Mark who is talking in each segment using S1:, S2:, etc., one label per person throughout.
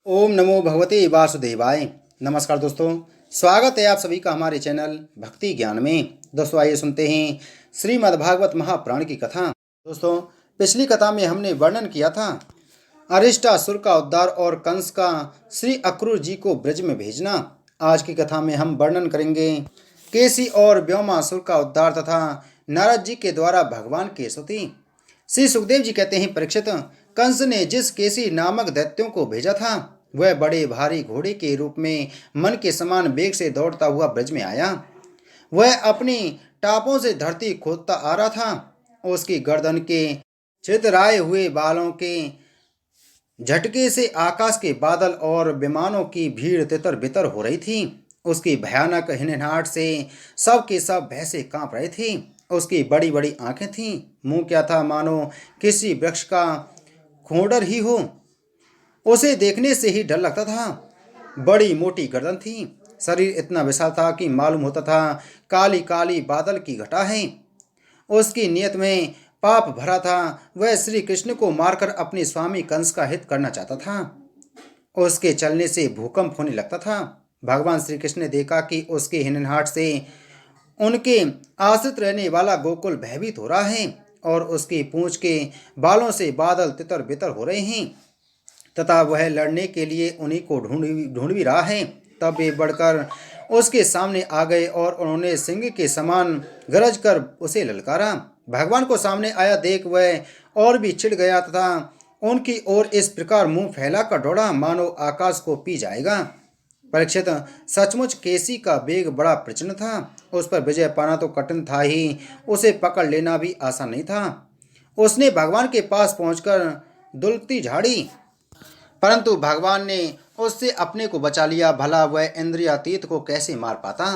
S1: ओम नमो भगवते वासुदेवाय। नमस्कार दोस्तों, स्वागत है आप सभी का हमारे चैनल भक्ति ज्ञान में। दोस्तों आइए सुनते हैं श्रीमद् भागवत महापुराण की कथा। दोस्तों, पिछली कथा में हमने वर्णन किया था अरिष्टासुर का उद्धार और कंस का श्री अक्रूर जी को ब्रज में भेजना। आज की कथा में हम वर्णन करेंगे केसी और व्योमासुर का उद्धार तथा नारद जी के द्वारा भगवान की स्तुति। श्री सुखदेव जी कहते हैं, परीक्षित, कंस ने जिस केसी नामक दैत्यों को भेजा था वह बड़े भारी घोड़े के रूप में मन के समान वेग से दौड़ता हुआ ब्रज में आया। वह अपनी टापों से धरती खोदता आ रहा था। उसकी गर्दन के छितराए हुए बालों के झटके से आकाश के बादल और विमानों की भीड़ तितर बितर हो रही थी। उसकी भयानक हिनहाट से सब के सब भय से कांप रहे थे। उसकी बड़ी बड़ी आंखें थीं। मुंह क्या था, मानो किसी वृक्ष का खोडर ही हो। उसे देखने से ही डर लगता था। बड़ी मोटी गर्दन थी। शरीर इतना विशाल था कि मालूम होता था काली काली बादल की घटा है। उसकी नियत में पाप भरा था। वह श्री कृष्ण को मारकर अपने स्वामी कंस का हित करना चाहता था। उसके चलने से भूकंप होने लगता था। भगवान श्री कृष्ण ने देखा कि उसके हिनहाट से उनके आश्रित रहने वाला गोकुल भयभीत हो रहा है और उसकी पूंछ के बालों से बादल तितर बितर हो रहे हैं तथा वह लड़ने के लिए उन्हीं को ढूंढ भी रहा है। तब वे बढ़कर उसके सामने आ गए और उन्होंने सिंह के समान गरज कर उसे ललकारा। भगवान को सामने आया देख वह और भी चिढ़ गया तथा उनकी ओर इस प्रकार मुंह फैलाकर दौड़ा मानो आकाश को पी जाएगा। परीक्षित, सचमुच केसी का वेग बड़ा प्रचंड था। उस पर विजय पाना तो कठिन था ही, उसे पकड़ लेना भी आसान नहीं था। उसने भगवान के पास पहुंचकर दुलती झाड़ी, परंतु भगवान ने उससे अपने को बचा लिया। भला वह इंद्रियातीत को कैसे मार पाता।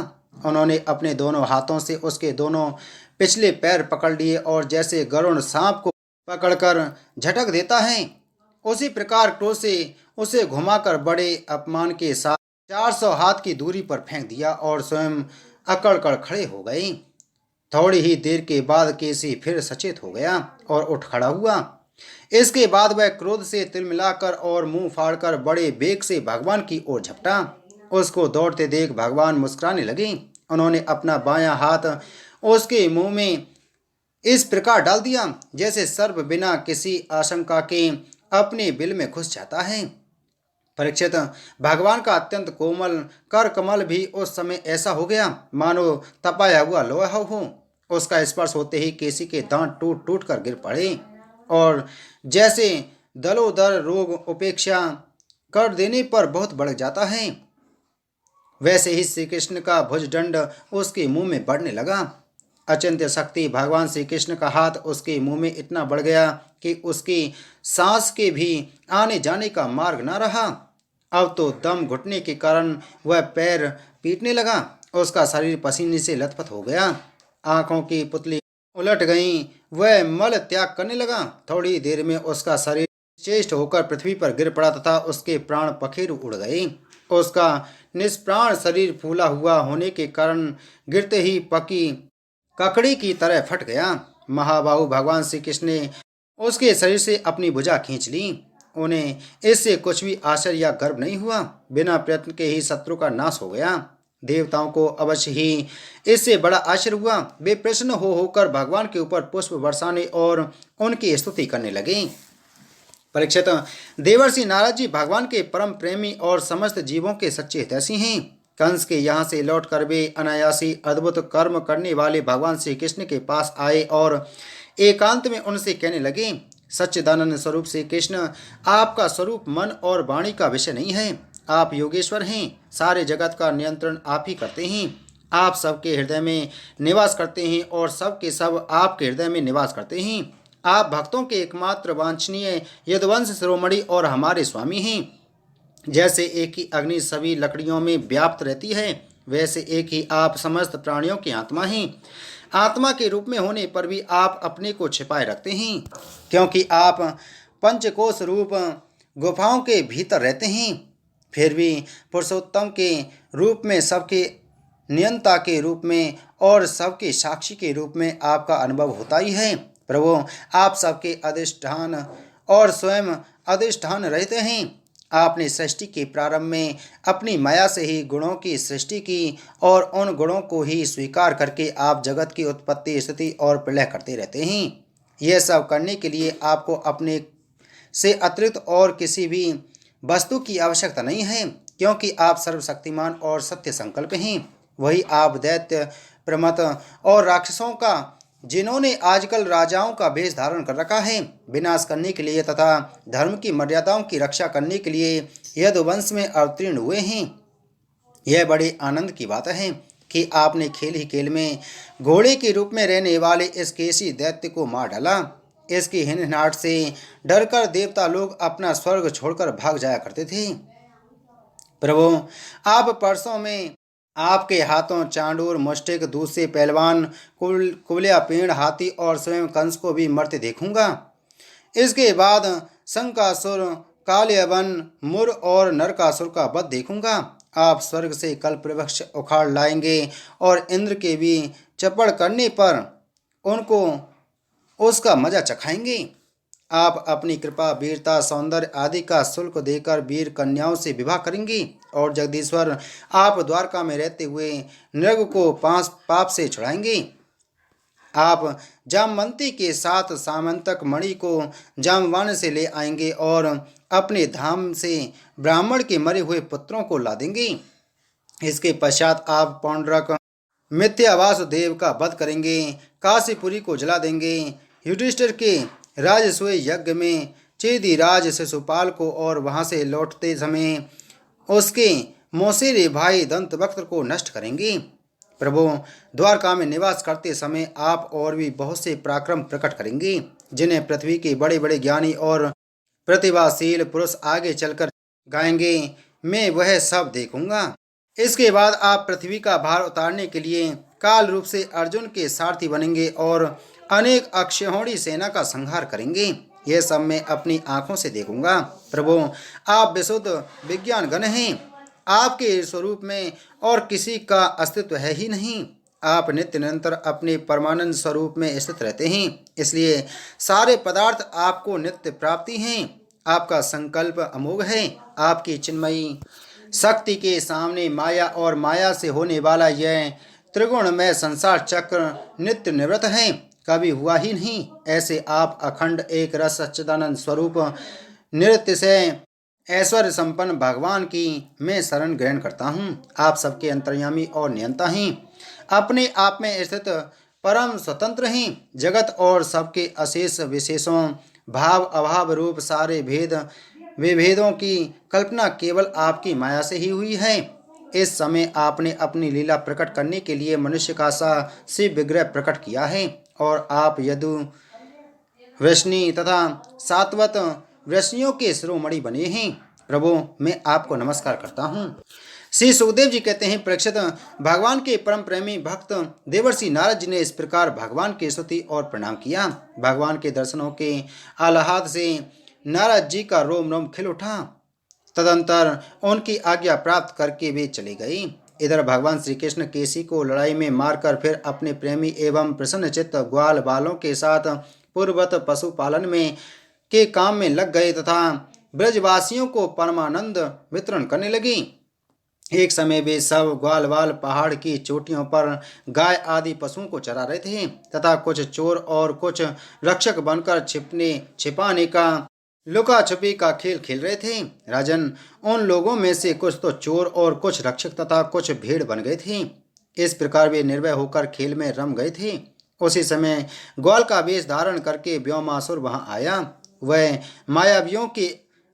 S1: उन्होंने अपने दोनों हाथों से उसके दोनों पिछले पैर पकड़ लिए और जैसे गरुड़ सांप को पकड़कर झटक देता है उसी प्रकार क्रोध से उसे घुमाकर बड़े अपमान के साथ 400 हाथ की दूरी पर फेंक दिया और स्वयं अकड़ कर खड़े हो गए। थोड़ी ही देर के बाद केसी फिर सचेत हो गया और उठ खड़ा हुआ। इसके बाद वह क्रोध से तिलमिलाकर और मुंह फाड़कर बड़े वेग से भगवान की ओर झपटा। उसको दौड़ते देख भगवान मुस्कुराने लगे। उन्होंने अपना बायां हाथ उसके मुंह में इस प्रकार डाल दिया जैसे सर्प बिना किसी आशंका के अपने बिल में घुस जाता है। परीक्षित, भगवान का अत्यंत कोमल कर कमल भी उस समय ऐसा हो गया मानो तपाया हुआ लोहा हो। उसका स्पर्श होते ही केसी के दांत टूट टूट कर गिर पड़े और जैसे दलोदर रोग उपेक्षा कर देने पर बहुत बढ़ जाता है वैसे ही श्री कृष्ण का भुजदंड उसके मुंह में बढ़ने लगा। अचिंत्य शक्ति भगवान श्री कृष्ण का हाथ उसके मुंह में इतना बढ़ गया कि उसकी सांस के भी आने जाने का मार्ग न रहा। अब तो दम घुटने के कारण वह पैर पीटने लगा। उसका शरीर पसीने से लथपथ हो गया। आंखों की पुतली उलट गईं। वह मल त्याग करने लगा। थोड़ी देर में उसका शरीर चेष्ट होकर पृथ्वी पर गिर पड़ा तथा उसके प्राण पखेरु उड़ गए। उसका निष्प्राण शरीर फूला हुआ होने के कारण गिरते ही पकी ककड़ी की तरह फट गया। महाबाहु भगवान श्री कृष्ण ने उसके शरीर से अपनी भुजा खींच ली। उन्हें इससे कुछ भी आश्चर्य या गर्व नहीं हुआ। बिना प्रयत्न के ही शत्रु का नाश हो गया। देवताओं को अवश्य ही इससे बड़ा आश्चर्य हुआ। वे प्रसन्न हो होकर भगवान के ऊपर पुष्प बरसाने और उनकी स्तुति करने लगे। परीक्षित, देवर्षि नारद जी भगवान के परम प्रेमी और समस्त जीवों के सच्चे हितैषी हैं। कंस के यहाँ से लौटकर वे अनायासी अद्भुत कर्म करने वाले भगवान श्री कृष्ण के पास आए और एकांत में उनसे कहने लगे, सच्चिदानंद स्वरूप श्री कृष्ण, आपका स्वरूप मन और वाणी का विषय नहीं है। आप योगेश्वर हैं। सारे जगत का नियंत्रण आप ही करते हैं। आप सबके हृदय में निवास करते हैं और सबके सब आपके हृदय में निवास करते हैं। आप भक्तों के एकमात्र वांछनीय यदुवंश शिरोमणि और हमारे स्वामी हैं। जैसे एक ही अग्नि सभी लकड़ियों में व्याप्त रहती है वैसे एक ही आप समस्त प्राणियों की आत्मा हैं। आत्मा के रूप में होने पर भी आप अपने को छिपाए रखते हैं क्योंकि आप पंचकोश रूप गुफाओं के भीतर रहते हैं। फिर भी पुरुषोत्तम के रूप में, सबके नियंता के रूप में और सबके साक्षी के रूप में आपका अनुभव होता ही है। प्रभु, आप सबके अधिष्ठान और स्वयं अधिष्ठान रहते हैं। आपने सृष्टि के प्रारंभ में अपनी माया से ही गुणों की सृष्टि की और उन गुणों को ही स्वीकार करके आप जगत की उत्पत्ति, स्थिति और प्रलय करते रहते हैं। यह सब करने के लिए आपको अपने से अतिरिक्त और किसी भी वस्तु की आवश्यकता नहीं है, क्योंकि आप सर्वशक्तिमान और सत्य संकल्प हैं। वही आप दैत्य, प्रमथ और राक्षसों का, जिन्होंने आजकल राजाओं का भेष धारण कर रखा है, विनाश करने के लिए तथा धर्म की मर्यादाओं की रक्षा करने के लिए यदुवंश में अवतीर्ण हुए हैं। यह बड़े आनंद की बात है कि आपने खेल ही खेल में घोड़े के रूप में रहने वाले इस केसी दैत्य को मार डाला। इसकी हिनहिनाहट से डरकर देवता लोग अपना स्वर्ग छोड़कर भाग जाया करते थे। प्रभु, आप परसों में आपके हाथों चांडूर, मुष्टिक, दूसरे पहलवान, कुबलिया पेड़, हाथी और स्वयं कंस को भी मरते देखूंगा। इसके बाद शंकासुर, कालियवन, मुर और नरकासुर का वध देखूंगा। आप स्वर्ग से कल्पवृक्ष उखाड़ लाएंगे और इंद्र के भी चपड़ करने पर उनको उसका मजा चखाएंगे। आप अपनी कृपा, वीरता, सौंदर्य आदि का शुल्क देकर वीर कन्याओं से विवाह करेंगी और जगदीश्वर, आप द्वारका में रहते हुए नृग को पाप से छुड़ाएंगे। आप जामवंती के साथ सामंतक मणि को जामवान से ले आएंगे और अपने धाम से ब्राह्मण के मरे हुए पुत्रों को ला देंगे। इसके पश्चात आप पौंड्रक, मिथ्या वासुदेव का वध करेंगे, काशीपुरी को जला देंगे। युधिष्ठिर के राजसूय यज्ञ में चेदीराज शिशुपाल को और वहां से लौटते समय उसके मौसेरे भाई दंतवक्त्र को नष्ट करेंगे। प्रभु, द्वारका में निवास करते समय आप और भी बहुत से पराक्रम प्रकट करेंगे, जिन्हें पृथ्वी के बड़े बड़े ज्ञानी और प्रतिभाशील पुरुष आगे चलकर गाएंगे। मैं वह सब देखूंगा। इसके बाद आप पृथ्वी का भार उतारने के लिए काल रूप से अर्जुन के सारथी बनेंगे और अनेक अक्षौहिणी सेना का संहार करेंगे। यह सब मैं अपनी आंखों से देखूंगा। प्रभु, आप विशुद्ध विज्ञान गण हैं। आपके स्वरूप में और किसी का अस्तित्व है ही नहीं। आप नित्य निरंतर अपने परमानंद स्वरूप में स्थित रहते हैं, इसलिए सारे पदार्थ आपको नित्य प्राप्ति हैं। आपका संकल्प अमोघ है। आपकी चिन्मयी शक्ति के सामने माया और माया से होने वाला यह त्रिगुणमय संसार चक्र नित्य निवृत्त है, कभी हुआ ही नहीं। ऐसे आप अखंड एक रस सच्चिदानंद स्वरूप नृत्य से ऐश्वर्य संपन्न भगवान की मैं शरण ग्रहण करता हूँ। आप सबके अंतर्यामी और नियंता हैं, अपने आप में स्थित परम स्वतंत्र हैं। जगत और सबके अशेष विशेषों, भाव अभाव रूप सारे विभेदों की कल्पना केवल आपकी माया से ही हुई है। इस समय आपने अपनी लीला प्रकट करने के लिए मनुष्य का सा शिव विग्रह प्रकट किया है और आप यदु, वृष्णि तथा सात्वत वृष्णियों के शिरोमणि बने हैं। प्रभु, मैं आपको नमस्कार करता हूँ। श्री सुखदेव जी कहते हैं, परीक्षित, भगवान के परम प्रेमी भक्त देवर्षि नारद जी ने इस प्रकार भगवान की स्तुति और प्रणाम किया। भगवान के दर्शनों के आह्लाद से नारद जी का रोम रोम खिल उठा। तदंतर उनकी आज्ञा प्राप्त करके वे चले गए। इधर भगवान श्री कृष्ण केसी को लड़ाई में मारकर फिर अपने प्रेमी एवं प्रसन्नचित्त ग्वाल बालों के साथ पूर्ववत पशुपालन में के काम में लग गए तथा ब्रजवासियों को परमानंद वितरण करने लगी। एक समय वे सब ग्वाल बाल पहाड़ की चोटियों पर गाय आदि पशुओं को चरा रहे थे तथा कुछ चोर और कुछ रक्षक बनकर छिपाने का, लुका छुपी का खेल खेल रहे थे। राजन, उन लोगों में से कुछ तो चोर और कुछ रक्षक तथा कुछ भेड़ बन गए थे। इस प्रकार वे निर्भय होकर खेल में रम गए थे। उसी समय ग्वाल का वेश धारण करके व्योमासुर वहां आया। वह मायावियों के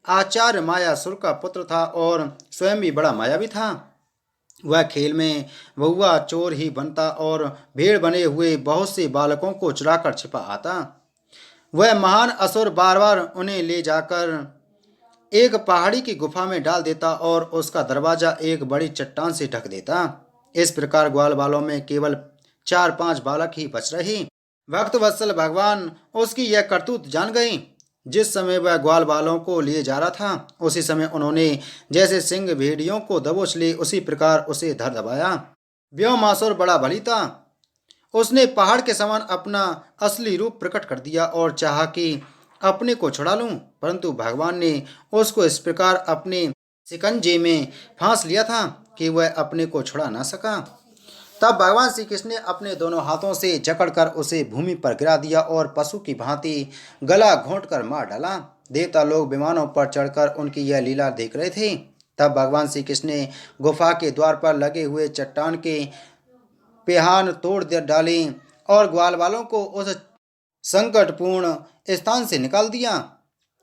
S1: आचार्य मायासुर का पुत्र था और स्वयं भी बड़ा मायावी था। वह खेल में बहुआ चोर ही बनता और भेड़ बने हुए बहुत से बालकों को चुराकर छिपा आता। वह महान असुर बार बार उन्हें ले जाकर एक पहाड़ी की गुफा में डाल देता और उसका दरवाजा एक बड़ी चट्टान से ढक देता। इस प्रकार ग्वाल बालों में केवल 4-5 बालक ही बच रहे। भक्त वत्सल भगवान उसकी यह करतूत जान गए। जिस समय वह ग्वाल बालों को लिए जा रहा था, उसी समय उन्होंने जैसे सिंह भेड़ियों को दबोच ले, उसी प्रकार उसे धर दबाया। व्योमासुर बड़ा बली था। उसने पहाड़ के समान अपना असली रूप प्रकट कर दिया और चाहा कि अपने को छुड़ा लूं, परंतु भगवान ने उसको इस प्रकार अपने शिकंजे में फांस लिया था कि वह अपने को छुड़ा ना सका। तब भगवान श्री कृष्ण ने अपने दोनों हाथों से जकड़कर उसे भूमि पर गिरा दिया और पशु की भांति गला घोंटकर मार डाला। देवता लोग विमानों पर चढ़कर उनकी यह लीला देख रहे थे। तब भगवान श्री कृष्ण ने गुफा के द्वार पर लगे हुए चट्टान के पेहान तोड़ डाले और ग्वाल वालों को उस संकटपूर्ण स्थान से निकाल दिया।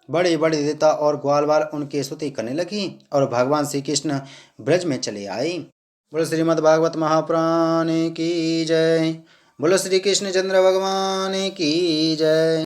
S1: बड़े बड़े देवता और ग्वालवाल उनकी स्तुति करने लगी और भगवान श्री कृष्ण ब्रज में चले आए। बोलो श्रीमद् भागवत महापुराण की जय। बोलो श्री कृष्ण चंद्र भगवान की जय।